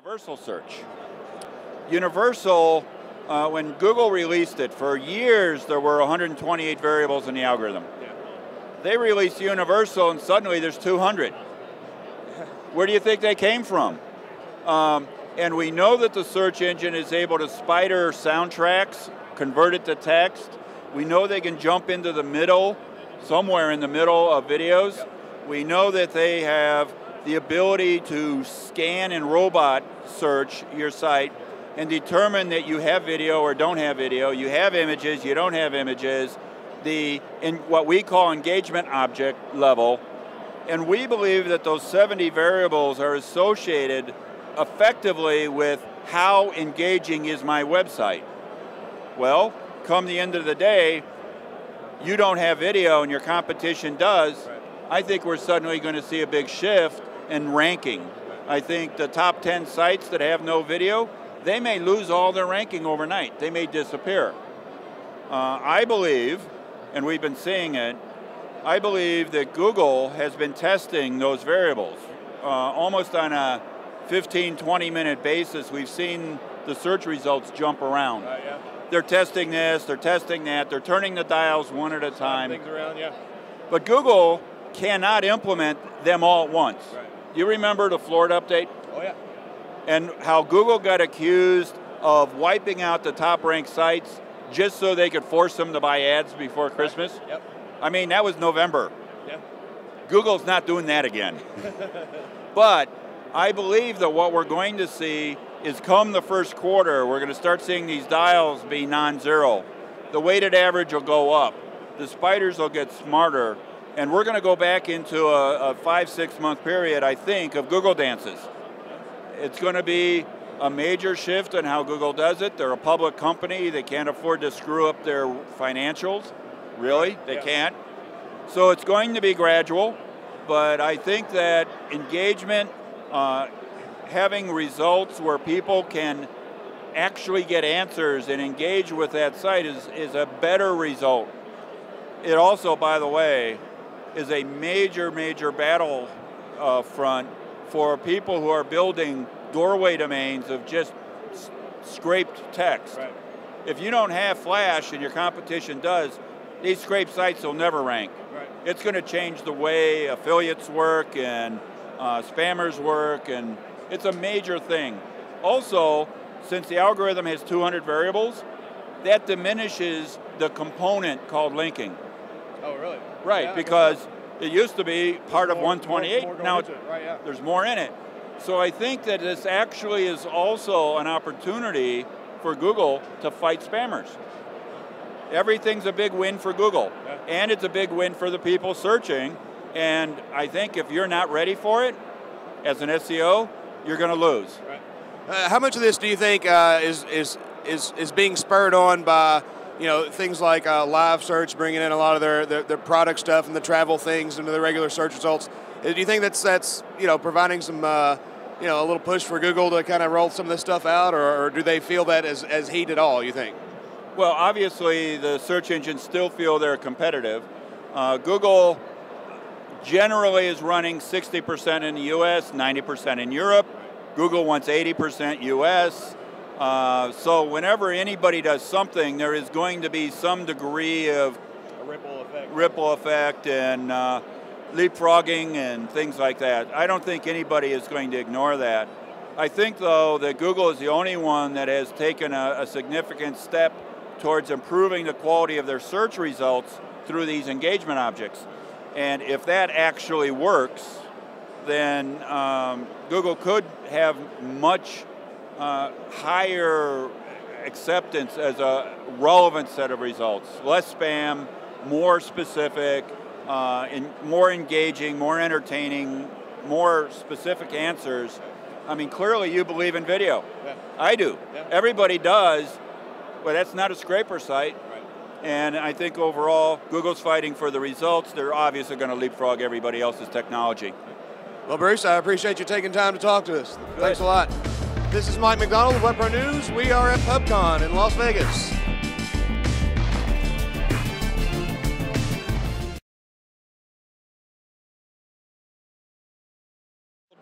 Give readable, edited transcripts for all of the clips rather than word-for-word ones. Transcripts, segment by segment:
Universal search. Universal, when Google released it, for years there were 128 variables in the algorithm. Yeah. They released Universal and suddenly there's 200. Where do you think they came from? And we know that the search engine is able to spider soundtracks, convert it to text. We know they can jump into the middle, somewhere in the middle of videos. Yep. We know that they have the ability to scan and robot search your site and determine that you have video or don't have video, you have images, you don't have images, in what we call engagement object level. And we believe that those 70 variables are associated effectively with how engaging is my website. Well, come the end of the day, you don't have video and your competition does. Right. I think we're suddenly going to see a big shift in ranking. Right. I think the top 10 sites that have no video, they may lose all their ranking overnight. They may disappear. I believe, and we've been seeing it, I believe that Google has been testing those variables. Almost on a 15, 20-minute basis, we've seen the search results jump around. Yeah. They're testing this, they're testing that, they're turning the dials one at a time. Things around, yeah. But Google cannot implement them all at once. Right. You remember the Florida update? Oh yeah. And how Google got accused of wiping out the top-ranked sites just so they could force them to buy ads before Christmas? Yep. I mean, that was November. Yeah. Google's not doing that again. But I believe that what we're going to see is come the first quarter, we're going to start seeing these dials be non-zero. The weighted average will go up. The spiders will get smarter. And we're going to go back into a 5-6 month period, I think, of Google dances. It's going to be a major shift in how Google does it. They're a public company. They can't afford to screw up their financials. Really, they can't. So it's going to be gradual, but I think that engagement, having results where people can actually get answers and engage with that site is a better result. It also, by the way, is a major, major battle front for people who are building doorway domains of just scraped text. Right. If you don't have Flash and your competition does, these scraped sites will never rank. Right. It's going to change the way affiliates work and spammers work, and it's a major thing. Also, since the algorithm has 200 variables, that diminishes the component called linking. Oh, really? Right, Yeah, because it used to be part of 128, more now going into it. Right, yeah. there's more in it. So I think that this actually is also an opportunity for Google to fight spammers. Everything's a big win for Google, and it's a big win for the people searching. And I think if you're not ready for it, as an SEO, you're going to lose. Right. How much of this do you think is being spurred on by things like live search, bringing in a lot of their product stuff and the travel things into the regular search results? Do you think that's providing some a little push for Google to kind of roll some of this stuff out, or do they feel that as heat at all, you think? Well, obviously the search engines still feel they're competitive. Google generally is running 60% in the US, 90% in Europe. Google wants 80% US. So whenever anybody does something, there is going to be some degree of a ripple effect and leapfrogging and things like that. I don't think anybody is going to ignore that. I think, though, that Google is the only one that has taken a significant step towards improving the quality of their search results through these engagement objects. And if that actually works, then Google could have much higher acceptance as a relevant set of results. Less spam, more specific, more engaging, more entertaining, more specific answers. I mean, clearly you believe in video. Yeah. I do. Yeah. Everybody does, but that's not a scraper site. Right. And I think overall, Google's fighting for the results. They're obviously going to leapfrog everybody else's technology. Well, Bruce, I appreciate you taking time to talk to us. Good. Thanks a lot. This is Mike McDonald of WebPro News. We are at PubCon in Las Vegas.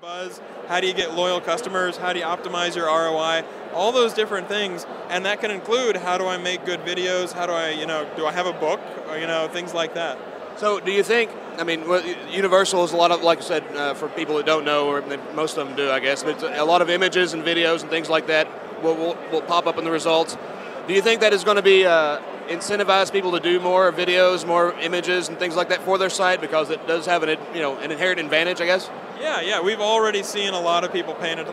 Buzz, how do you get loyal customers, how do you optimize your ROI, all those different things, and that can include how do I make good videos, how do I, do I have a book, or, things like that. So do you think, I mean, Universal is a lot of, like I said, for people that don't know, or most of them do, I guess, but it's a lot of images and videos and things like that will pop up in the results. Do you think that is going to be incentivize people to do more videos, more images and things like that for their site, because it does have an inherent advantage, I guess? Yeah, we've already seen a lot of people paying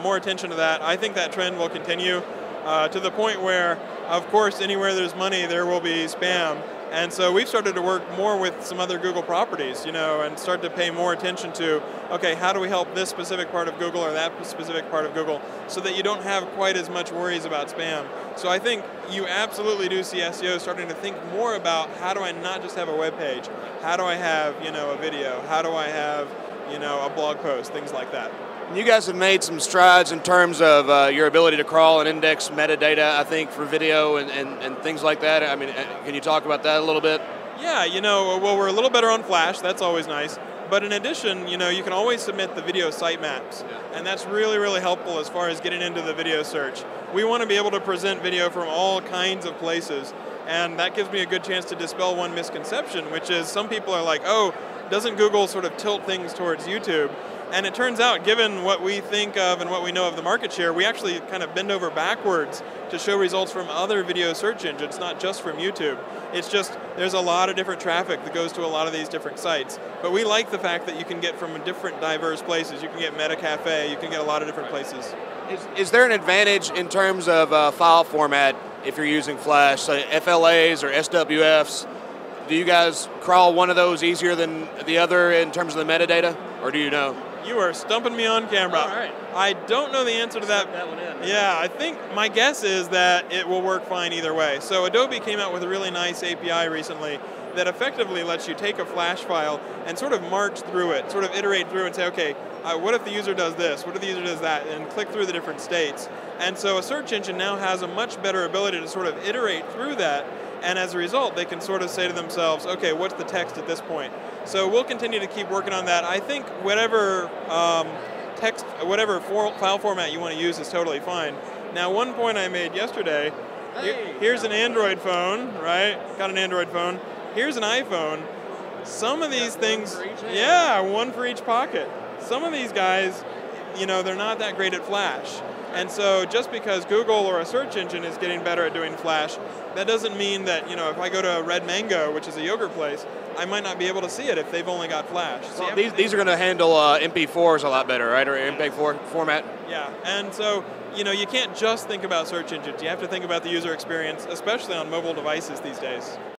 more attention to that. I think that trend will continue to the point where, of course, anywhere there's money, there will be spam. And so we've started to work more with some other Google properties, and start to pay more attention to, okay, how do we help this specific part of Google or that specific part of Google so that you don't have quite as much worries about spam. So I think you absolutely do see SEO starting to think more about how do I not just have a web page, how do I have, a video, how do I have, a blog post, things like that. You guys have made some strides in terms of your ability to crawl and index metadata, I think, for video and things like that. I mean, can you talk about that a little bit? Yeah, well, we're a little better on Flash. That's always nice. But in addition, you can always submit the video sitemaps. And that's really, really helpful as far as getting into the video search. We want to be able to present video from all kinds of places. And that gives me a good chance to dispel one misconception, which is some people are like, oh, doesn't Google sort of tilt things towards YouTube? And it turns out, given what we think of and what we know of the market share, we actually kind of bend over backwards to show results from other video search engines, not just from YouTube. It's just, there's a lot of different traffic that goes to a lot of these different sites. But we like the fact that you can get from different diverse places. You can get Metacafe, you can get a lot of different places. Is there an advantage in terms of file format if you're using Flash, say FLAs or SWFs? Do you guys crawl one of those easier than the other in terms of the metadata, or do you know? You are stumping me on camera. All right. I don't know the answer to that. That one in. Yeah, I think my guess is that it will work fine either way. So Adobe came out with a really nice API recently that effectively lets you take a Flash file and sort of march through it, sort of iterate through and say, okay, what if the user does this? What if the user does that? And click through the different states. And so a search engine now has a much better ability to sort of iterate through that. And as a result, they can sort of say to themselves, okay, what's the text at this point? So we'll continue to keep working on that. I think whatever file format you want to use is totally fine. Now, one point I made yesterday, here's an Android phone, right? Got an Android phone. Here's an iPhone. Some of these things, yeah, one for each pocket. Some of these guys, they're not that great at Flash. And so just because Google or a search engine is getting better at doing Flash, that doesn't mean that, if I go to Red Mango, which is a yogurt place, I might not be able to see it if they've only got Flash. Well, these are going to handle MP4s a lot better, right, or MP4 format? Yeah, and so, you can't just think about search engines. You have to think about the user experience, especially on mobile devices these days.